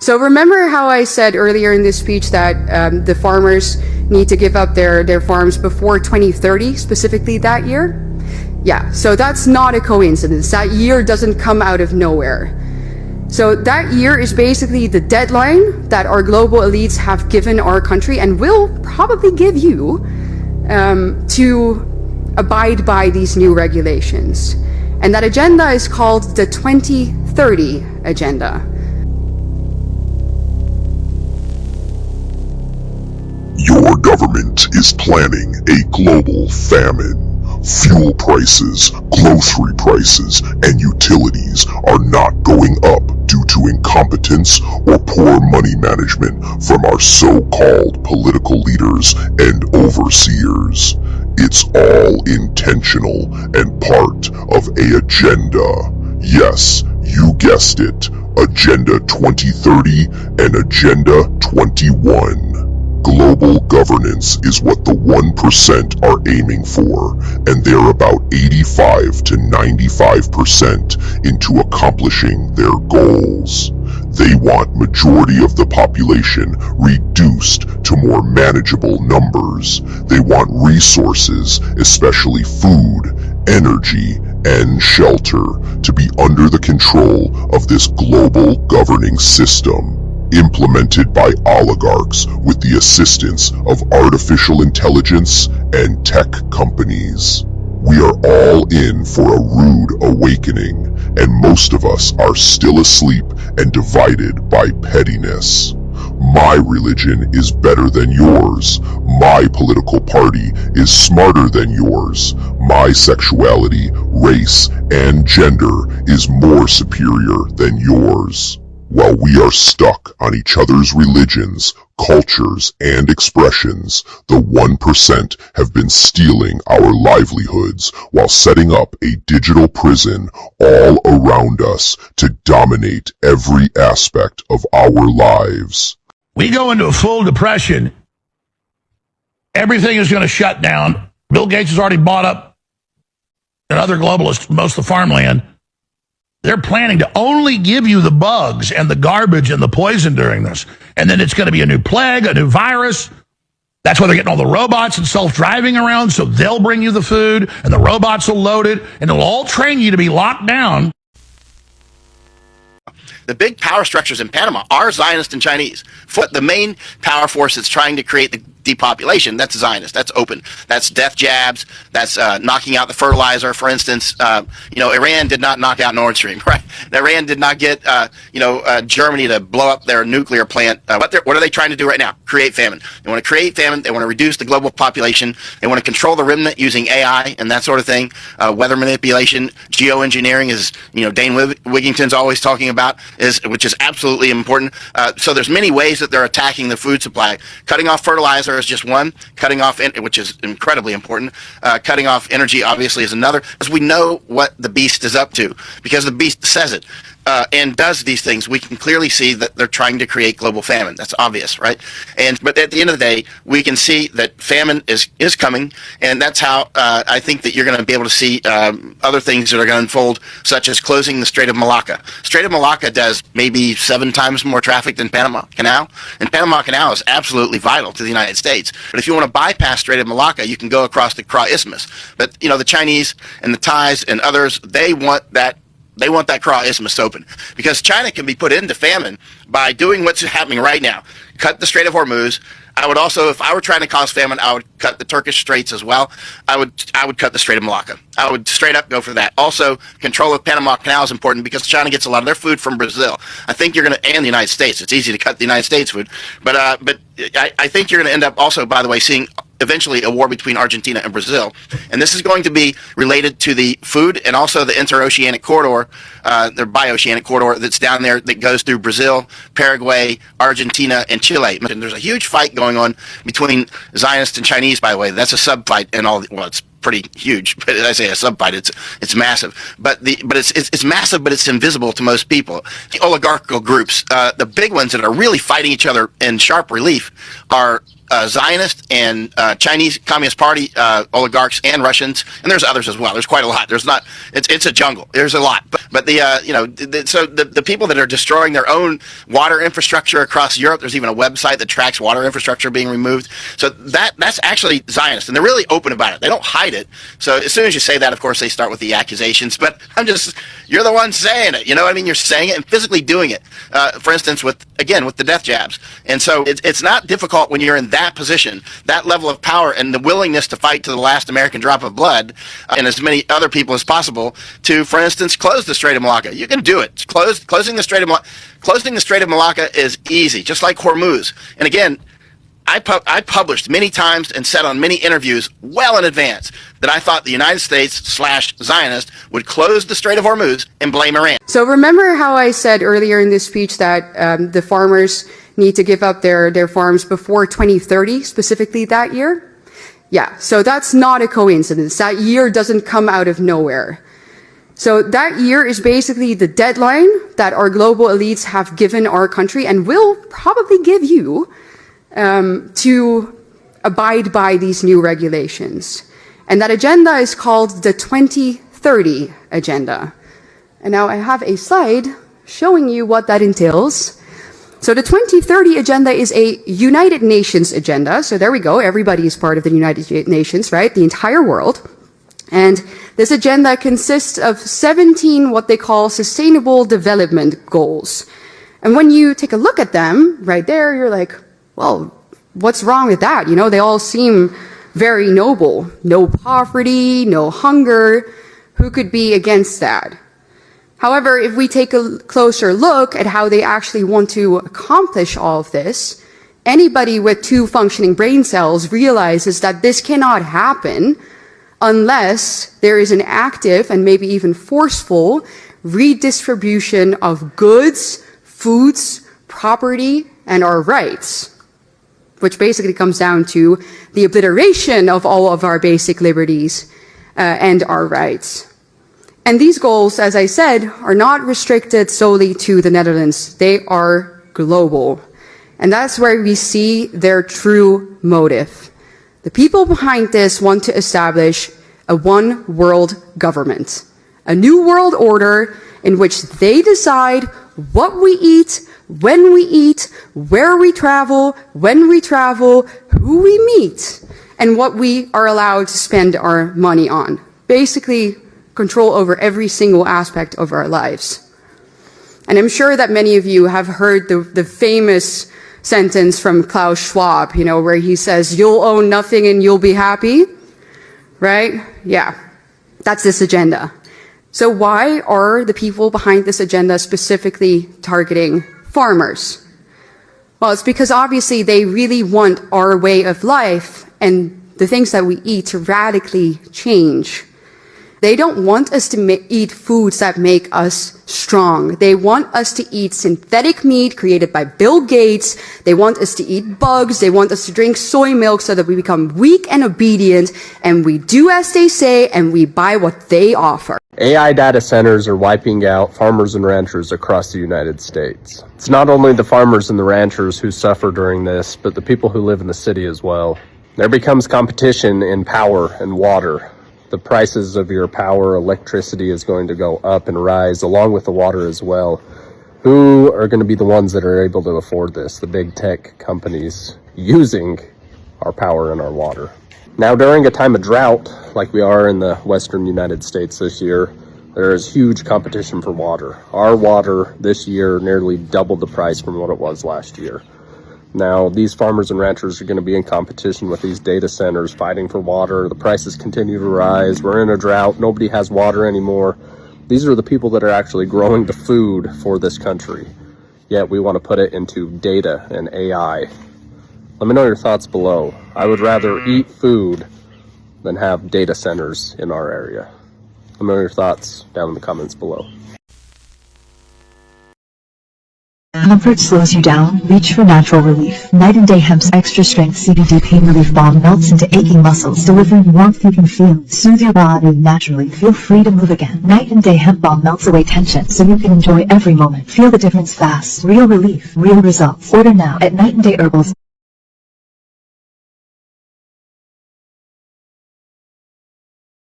So remember how I said earlier in this speech that the farmers need to give up their farms before 2030, specifically that year? Yeah, so that's not a coincidence. That year doesn't come out of nowhere. So that year is basically the deadline that our global elites have given our country and will probably give you to abide by these new regulations. And that agenda is called the 2030 Agenda. Your government is planning a global famine. Fuel prices, grocery prices, and utilities are not going up due to incompetence or poor money management from our so-called political leaders and overseers. It's all intentional and part of an agenda. Yes, you guessed it. Agenda 2030 and Agenda 21. Global governance is what the 1% are aiming for, and they're about 85 to 95% into accomplishing their goals. They want majority of the population reduced to more manageable numbers. They want resources, especially food, energy, and shelter, to be under the control of this global governing system, implemented by oligarchs with the assistance of artificial intelligence and tech companies. We are all in for a rude awakening, and most of us are still asleep and divided by pettiness. My religion is better than yours. My political party is smarter than yours. My sexuality, race, and gender is more superior than yours. While we are stuck on each other's religions, cultures, and expressions, the 1% have been stealing our livelihoods while setting up a digital prison all around us to dominate every aspect of our lives. We go into a full depression. Everything is going to shut down. Bill Gates has already bought up, and other globalists, most of the farmland. They're planning to only give you the bugs and the garbage and the poison during this. And then it's going to be a new plague, a new virus. That's why they're getting all the robots and self-driving around, so they'll bring you the food, and the robots will load it, and it'll all train you to be locked down. The big power structures in Panama are Zionist and Chinese. The main power force that's trying to create the depopulation, that's Zionist, that's open, that's death jabs, that's knocking out the fertilizer, for instance. Iran did not knock out Nord Stream, right? Iran did not get, Germany to blow up their nuclear plant. What are they trying to do right now? Create famine. They want to create famine. They want to reduce the global population. They want to control the remnant using AI and that sort of thing. Weather manipulation, geoengineering is, Dane Wigington's always talking about, which is absolutely important. So there's many ways that they're attacking the food supply. Cutting off fertilizer is just one. Cutting off, which is incredibly important. Cutting off energy, obviously, is another. Because we know what the beast is up to. Because the beast says it. And does these things, we can clearly see that they're trying to create global famine. That's obvious, right? But at the end of the day, we can see that famine is coming, and that's how I think that you're going to be able to see other things that are going to unfold, such as closing the Strait of Malacca. Strait of Malacca does maybe 7 times more traffic than Panama Canal, and Panama Canal is absolutely vital to the United States. But if you want to bypass Strait of Malacca, you can go across the Kra Isthmus. But the Chinese and the Thais and others, they want that Kra Isthmus open, because China can be put into famine by doing what's happening right now. Cut the Strait of Hormuz. I would also, if I were trying to cause famine, I would cut the Turkish Straits as well. I would cut the Strait of Malacca. I would straight up go for that. Also, control of Panama Canal is important because China gets a lot of their food from Brazil. I think you're going to, and the United States. It's easy to cut the United States food, but I think you're going to end up also, by the way, seeing eventually a war between Argentina and Brazil. And this is going to be related to the food and also the interoceanic corridor, the bioceanic corridor that's down there that goes through Brazil, Paraguay, Argentina, and Chile. And there's a huge fight going on between Zionists and Chinese, by the way. That's a sub-fight and all, well, it's pretty huge, but as I say, a sub-fight, it's massive. But it's massive, but it's invisible to most people. The oligarchical groups, the big ones that are really fighting each other in sharp relief are Zionist and Chinese Communist Party oligarchs and Russians, and there's others as well. There's quite a lot. There's not. It's a jungle. There's a lot. But the people that are destroying their own water infrastructure across Europe. There's even a website that tracks water infrastructure being removed. So that's actually Zionist, and they're really open about it. They don't hide it. So as soon as you say that, of course, they start with the accusations. But you're the one saying it. You know what I mean? You're saying it and physically doing it. For instance, with the death jabs. And so it's not difficult when you're in that position, that level of power, and the willingness to fight to the last American drop of blood, and as many other people as possible to, for instance, close the Strait of Malacca. You can do it. Closing the Strait of Malacca is easy, just like Hormuz. And again, I published many times and said on many interviews well in advance that I thought the United States/Zionist would close the Strait of Hormuz and blame Iran. So remember how I said earlier in this speech that the farmers need to give up their farms before 2030, specifically that year? Yeah, so that's not a coincidence. That year doesn't come out of nowhere. So that year is basically the deadline that our global elites have given our country and will probably give you to abide by these new regulations. And that agenda is called the 2030 Agenda. And now I have a slide showing you what that entails. So the 2030 Agenda is a United Nations agenda. So there we go. Everybody is part of the United Nations, right? The entire world. And this agenda consists of 17 what they call sustainable development goals. And when you take a look at them right there, you're like, well, what's wrong with that? You know, they all seem very noble. No poverty, no hunger. Who could be against that? However, if we take a closer look at how they actually want to accomplish all of this, anybody with 2 functioning brain cells realizes that this cannot happen unless there is an active and maybe even forceful redistribution of goods, foods, property, and our rights, which basically comes down to the obliteration of all of our basic liberties and our rights. And these goals, as I said, are not restricted solely to the Netherlands. They are global. And that's where we see their true motive. The people behind this want to establish a one world government, a new world order in which they decide what we eat, when we eat, where we travel, when we travel, who we meet, and what we are allowed to spend our money on. Basically, control over every single aspect of our lives. And I'm sure that many of you have heard the famous sentence from Klaus Shwuab, you know, where he says, "You'll own nothing and you'll be happy." Right? Yeah, that's this agenda. So why are the people behind this agenda specifically targeting farmers? Well, it's because obviously they really want our way of life and the things that we eat to radically change. They don't want us to eat foods that make us strong. They want us to eat synthetic meat created by Bill Gates. They want us to eat bugs. They want us to drink soy milk so that we become weak and obedient, and we do as they say, and we buy what they offer. AI data centers are wiping out farmers and ranchers across the United States. It's not only the farmers and the ranchers who suffer during this, but the people who live in the city as well. There becomes competition in power and water. The prices of your power, electricity is going to go up and rise, along with the water as well. Who are going to be the ones that are able to afford this? The big tech companies using our power and our water. Now, during a time of drought, like we are in the western United States this year, there is huge competition for water. Our water this year nearly doubled the price from what it was last year. Now, these farmers and ranchers are going to be in competition with these data centers fighting for water. The prices continue to rise. We're in a drought. Nobody has water anymore. These are the people that are actually growing the food for this country. Yet we want to put it into data and AI. Let me know your thoughts below. I would rather eat food than have data centers in our area. Let me know your thoughts down in the comments below. Comfort slows you down, reach for natural relief. Night and Day Hemp's extra strength CBD pain relief balm melts into aching muscles, delivering warmth you can feel. Soothe your body naturally. Feel free to move again. Night and Day Hemp balm melts away tension so you can enjoy every moment. Feel the difference fast. Real relief, real results. Order now at Night and Day Herbals.